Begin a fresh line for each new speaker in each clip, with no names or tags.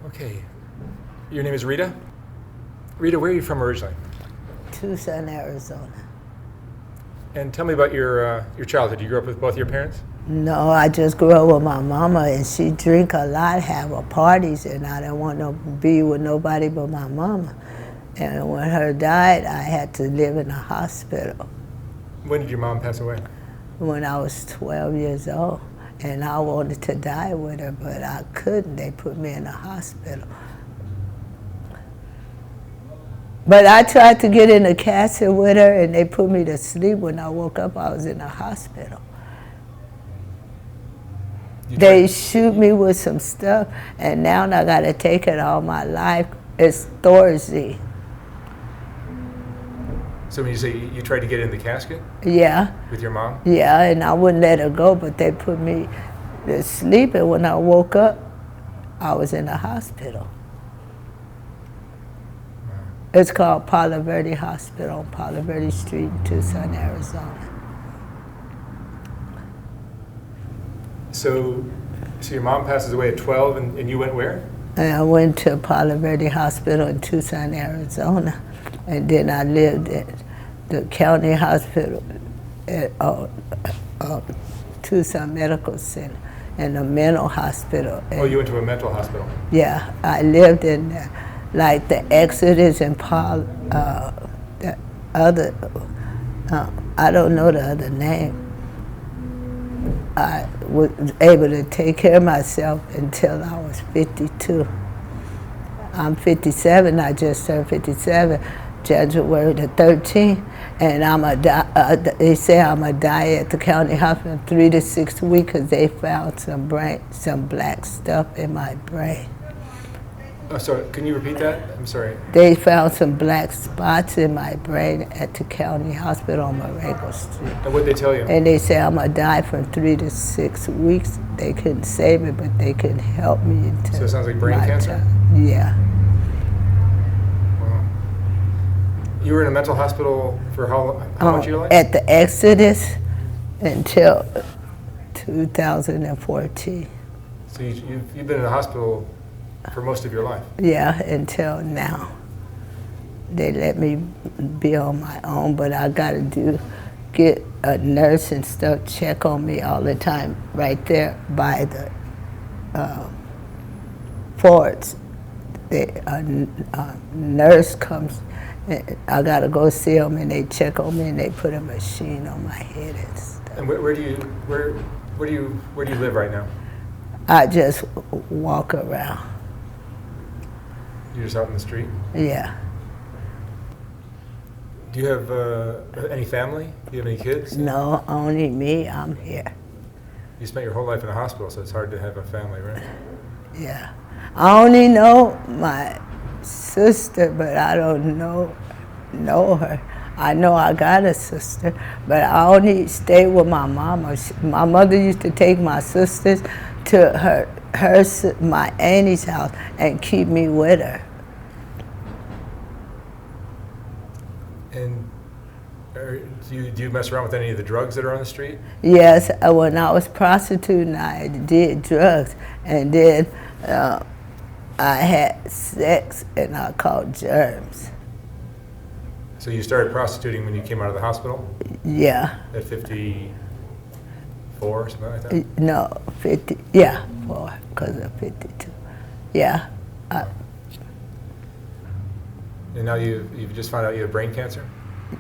Okay. Your name is Rita? Rita, where are you from originally?
Tucson, Arizona.
And tell me about your childhood. You grew up with both your parents?
No, I just grew up with my mama, and she drink a lot, have parties, and I didn't want to be with nobody but my mama. And when her died, I had to live in a hospital.
When did your mom pass away?
When I was 12 years old, and I wanted to die with her, but I couldn't. They put me in a hospital. But I tried to get in a casket with her, and they put me to sleep. When I woke up, I was in a hospital. They shoot me with some stuff, and now I got to take it all my life. It's Thorazine.
So when you say you tried to get in the casket?
Yeah.
With your mom?
Yeah, and I wouldn't let her go, but they put me to sleep, and when I woke up, I was in a hospital. Wow. It's called Palo Verde Hospital on Palo Verde Street in Tucson, Arizona.
So your mom passes away at 12, and you went where?
And I went to Palo Verde Hospital in Tucson, Arizona, and then I lived at the county hospital at Tucson Medical Center and a mental hospital.
Oh, you went to a mental hospital?
Yeah, I lived in there, like the Exodus and the other, I don't know the other name. I was able to take care of myself until I was 52. I'm 57, I just turned 57, January the 13th, and they say I'm going to die at the county hospital in 3 to 6 weeks because they found some black stuff in my brain.
Oh, sorry, can you repeat that? I'm sorry.
They found some black spots in my brain at the county hospital on Marengo Street.
And what did they tell you?
And they say I'm going to die from 3 to 6 weeks. They couldn't save me, but they could help me until.
So it sounds like brain cancer?
Time. Yeah.
Wow. You were in a mental hospital for how much of your life?
At the Exodus until 2014.
So you've been in a hospital for most of your life?
Yeah, until now. They let me be on my own, but I got to get a nurse and stuff check on me all the time right there by the forts. A nurse comes, and I got to go see them, and they check on me, and they put a machine on my head and stuff.
And where do you live right now?
I just walk around.
You're just out in the street?
Yeah.
Do you have any family? Do you have any kids?
No, only me. I'm here.
You spent your whole life in a hospital, so it's hard to have a family, right?
Yeah. I only know my sister, but I don't know her. I know I got a sister, but I only stay with my mama. My mother used to take my sisters to my auntie's house and keep me with her.
And do you mess around with any of the drugs that are on the street?
Yes, when I was prostituting, I did drugs, and then I had sex, and I caught germs.
So you started prostituting when you came out of the hospital?
Yeah.
At 54, something like that?
No, 50, yeah, 4, because of 52. Yeah.
And now you've just found out you have brain cancer?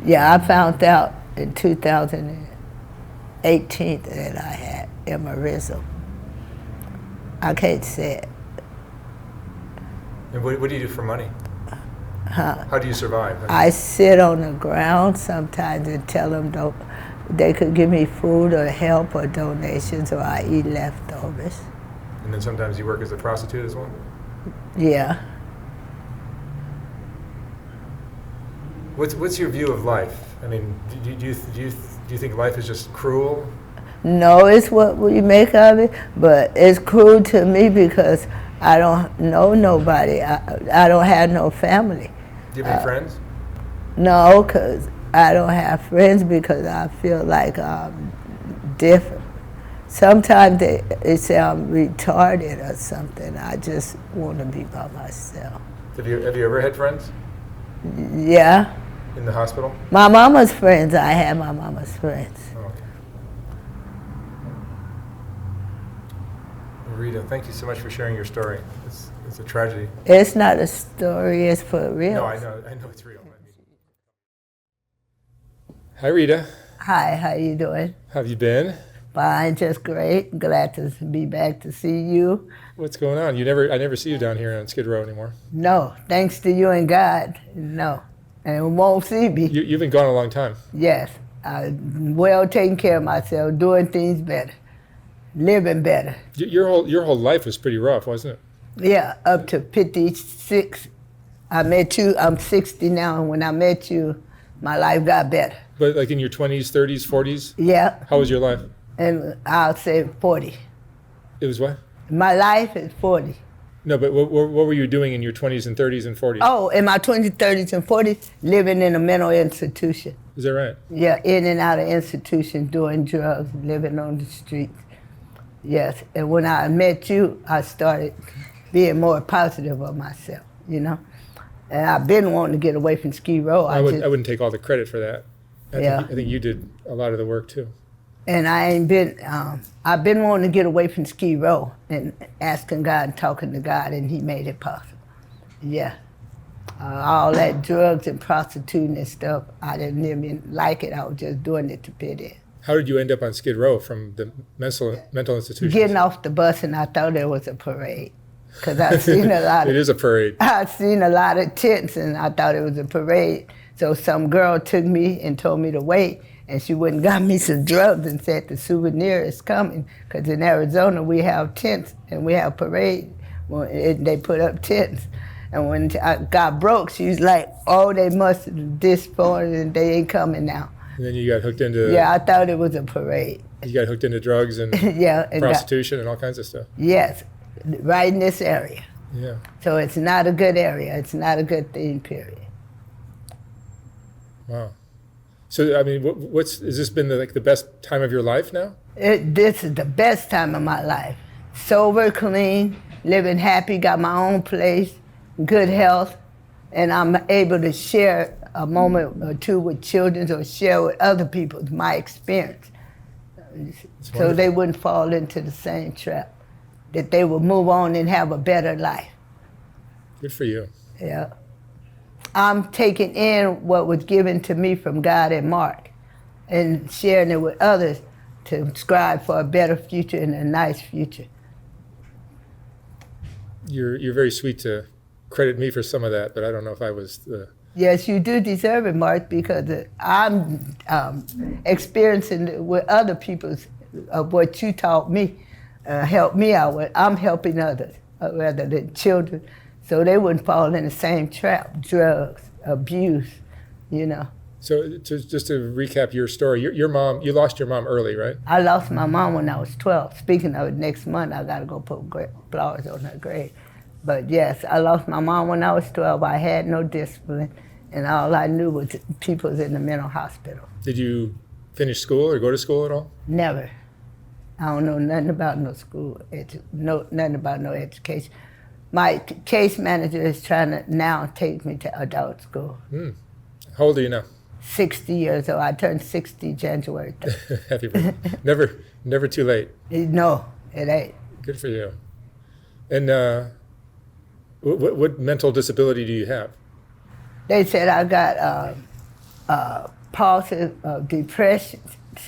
Yeah, I found out in 2018 that I had aneurysm. I can't say it.
And what do you do for money?
Huh?
How do you survive?
I sit on the ground sometimes and tell them they could give me food or help or donations, or I eat leftovers.
And then sometimes you work as a prostitute as well?
Yeah.
What's your view of life? I mean, do you think life is just cruel?
No, it's what we make of it, but it's cruel to me because I don't know nobody. I don't have no family.
Do you have any friends?
No, because I don't have friends because I feel like I'm different. Sometimes they say I'm retarded or something. I just want to be by myself.
Have you ever had friends
Yeah.
in the hospital?
My mama's friends. I had my mama's friends.
Oh, okay. Rita, thank you so much for sharing your story. It's a tragedy.
It's not a story. It's for real.
No, I know it's real. Hi, Rita.
Hi. How you doing?
How have you been?
Fine. Just great. Glad to be back to see you.
What's going on? I never see you down here on Skid Row anymore.
No, thanks to you and God. No, and won't see me.
You've been gone a long time.
Yes, I'm well taking care of myself, doing things better, living better.
Your whole life was pretty rough, wasn't it?
Yeah, up to 56. I met you. I'm 60 now, and when I met you, my life got better.
But like in your 20s, 30s, 40s?
Yeah.
How was your life?
And I'll say 40.
It was what?
My life is 40.
No, but what were you doing in your 20s and 30s and 40s?
Oh, in my 20s, 30s, and 40s, living in a mental institution.
Is that right?
Yeah, in and out of institution, doing drugs, living on the streets. Yes, and when I met you, I started being more positive of myself, you know? And I've been wanting to get away from Skid Row.
I wouldn't take all the credit for that.
Yeah.
I think you did a lot of the work too.
And I've been wanting to get away from Skid Row and asking God and talking to God, and He made it possible. Yeah. All that drugs and prostituting and stuff, I didn't even like it. I was just doing it to fit in.
How did you end up on Skid Row from the mental institution?
Getting off the bus, and I thought it was a parade. Because I've seen a lot of...
It is a parade.
I've seen a lot of tents, and I thought it was a parade. So some girl took me and told me to wait, and she went and got me some drugs and said the souvenir is coming. Because in Arizona, we have tents, and we have parade. They put up tents. And when I got broke, she was like, oh, they must have disappointed, and they ain't coming now.
And then you got hooked into...
Yeah, I thought it was a parade.
You got hooked into drugs and
yeah,
prostitution and all kinds of stuff.
Yes, right in this area.
Yeah.
So it's not a good area. It's not a good thing, period.
Wow. So, I mean, has this been the best time of your life now?
This is the best time of my life. Sober, clean, living happy, got my own place, good health, and I'm able to share a moment or two with children or share with other people my experience. So they wouldn't fall into the same trap, that they would move on and have a better life.
Good for you.
Yeah. I'm taking in what was given to me from God and Mark and sharing it with others to strive for a better future and a nice future.
You're very sweet to credit me for some of that, but I don't know if I was the...
Yes, you do deserve it, Mark, because I'm experiencing with other people's of what you taught me, helped me out with. I'm helping others, rather than children, so they wouldn't fall in the same trap, drugs, abuse, you know.
So just to recap your story, your mom, you lost your mom early, right?
I lost my mom when I was 12. Speaking of it, next month I got to go put flowers on her grave. But yes, I lost my mom when I was 12. I had no discipline, and all I knew was people was in the mental hospital.
Did you finish school or go to school at all?
Never. I don't know nothing about no school, nothing about no education. My case manager is trying to now take me to adult school.
How old are you now?
60 years old. I turned 60 January 3rd.
Happy birthday. Never too late.
No, it ain't.
Good for you. And what mental disability do you have?
They said I got palsy of depression,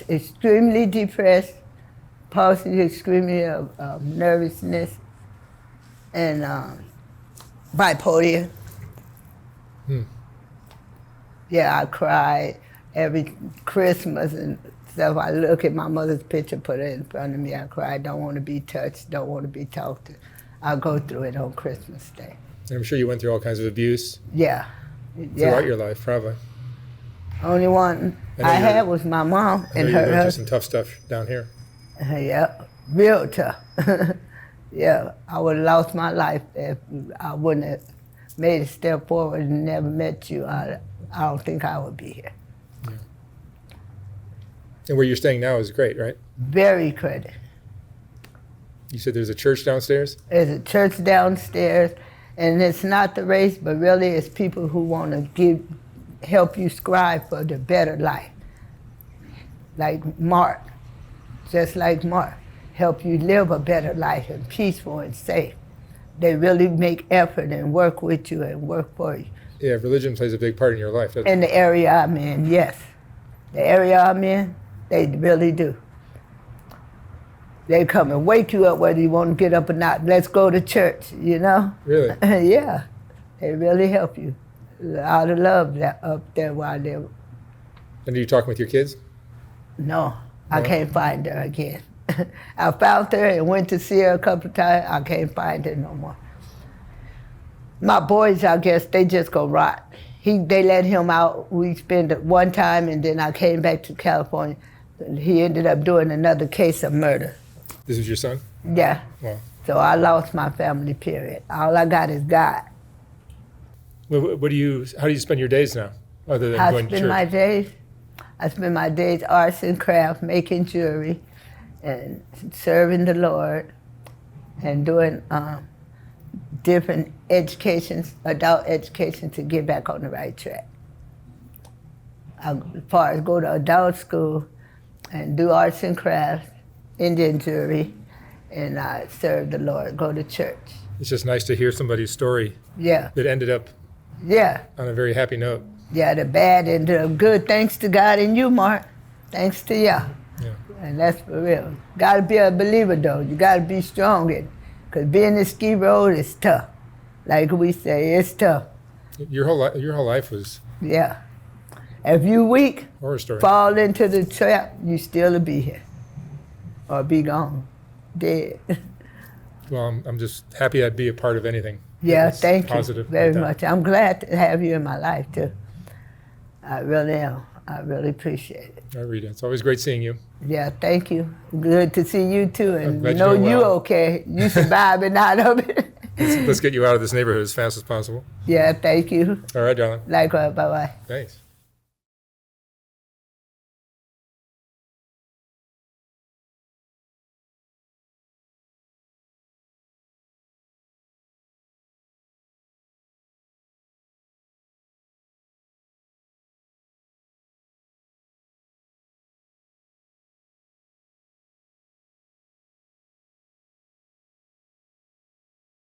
extremely depressed, palsy extremely of nervousness, and bipolar. Yeah, I cried every Christmas and stuff. I look at my mother's picture, put it in front of me. I cried, don't want to be touched, don't want to be talked to. I go through it on Christmas Day.
And I'm sure you went through all kinds of abuse.
Yeah.
Throughout your life, probably.
Only one I had was my mom and her.
You went through some tough stuff down here.
Yeah, real tough. Yeah, I would have lost my life if I wouldn't have made a step forward and never met you. I don't think I would be here.
Yeah. And where you're staying now is great, right?
Very credit.
You said there's a church downstairs?
There's a church downstairs, and it's not the race, but really it's people who want to help you strive for the better life. Like Mark, just like Mark, help you live a better life and peaceful and safe. They really make effort and work with you and work for you.
Yeah, religion plays a big part in your life.
In the area I'm in, yes. The area I'm in, they really do. They come and wake you up whether you want to get up or not. Let's go to church, you know?
Really?
Yeah, they really help you. Out of love up there while they're...
And are you talking with your kids?
No, I can't find her again. I found her and went to see her a couple of times. I can't find her no more. My boys, I guess, they just go rot. They let him out. We spent it one time, and then I came back to California. He ended up doing another case of murder.
This is your son?
Yeah.
Wow.
So I lost my family, period. All I got is God.
How do you spend your days now, other than going to church?
I spend my days arts and craft, making jewelry, and serving the Lord, and doing different educations, adult education, to get back on the right track. As far as go to adult school and do arts and crafts, Indian jewelry, and I serve the Lord, go to church.
It's just nice to hear somebody's story
Yeah.
that ended up
Yeah.
on a very happy note.
Yeah, the bad and the good, thanks to God and you, Mark. Thanks to you.
Yeah.
And that's for real. Gotta be a believer though. You gotta be strong in it. Because being a ski road is tough. Like we say, it's tough.
Your whole life was
Yeah. If you weak,
horror story.
fall into the trap, you still be here. Or be gone. Dead.
Well, I'm just happy I'd be a part of anything.
Yeah,
that's
thank you
positive
very
like that.
much. I'm glad to have you in my life too. I really am. I really appreciate it.
All right, Rita, it's always great seeing you.
Yeah, thank you. Good to see you too, and
glad
know
you're doing
you
well.
okay. You surviving out of it.
Let's get you out of this neighborhood as fast as possible.
Yeah, thank you.
All right, darling.
Likewise, bye-bye.
Thanks.